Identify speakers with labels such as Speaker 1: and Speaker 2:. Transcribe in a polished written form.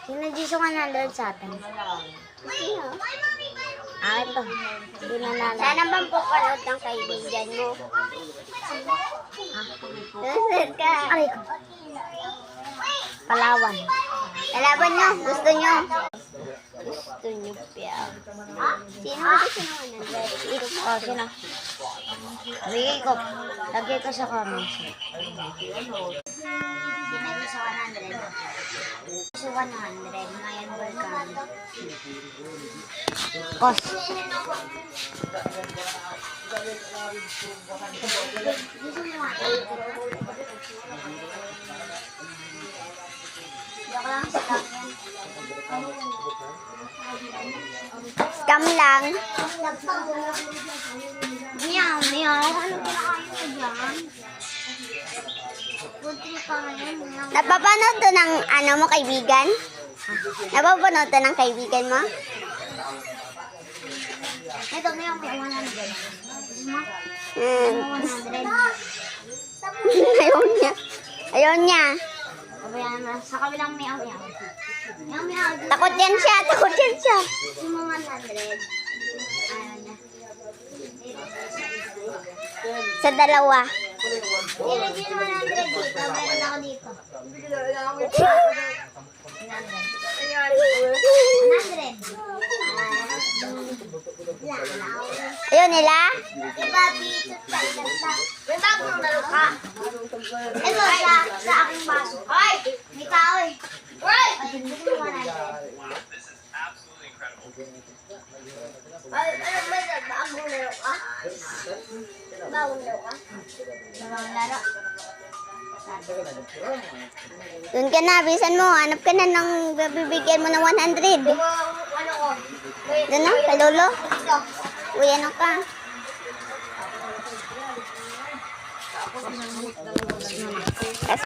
Speaker 1: Sino dito 100 sa atin?
Speaker 2: Sino?
Speaker 1: Akin to. Hindi na nalala.
Speaker 2: Sana bang pupanood ng kaibigan mo? Susunod ka.
Speaker 1: Aray ko. Palawan.
Speaker 2: Kalaban nyo. Gusto nyo. Gusto nyo piya. Sino ba gusto nyo? Ito po.
Speaker 1: Oh, sino? Bigay ko. Lagay ko sa comments.
Speaker 2: Sino nyo sa 100? Sa 100. Ngayon Volcan.
Speaker 1: Kos.
Speaker 2: Gusto nyo Joke lang sa yan. Scam lang. Meow, meow. Ano kinakain mo dyan? Putri pa ngayon. Napapanood to ng ano mo, kaibigan? Napapanood to ng kaibigan mo? Ito, meow, may 100. Ayaw niya. Ayaw niya. Kabayan na. Sa kabilang meow, meow. Meow, meow. Takot yan siya. Takot yan siya. Yung mga 100. Ayaw niya. Sa dalawa. Sino 100 dito? Meron ako dito. 100. Ayun nila? May bagong laro ka. Ito, sa aking baso. Ay! May tao eh. Ay! Ay, ano ba yun? Bagong laro ka? Bagong laro ka? Bagong laro. Doon ka na, bisan mo. Hanap ka na ng bibigyan mo ng 100. Ano ko? Doon na, kay Lolo. Uy, ano ka?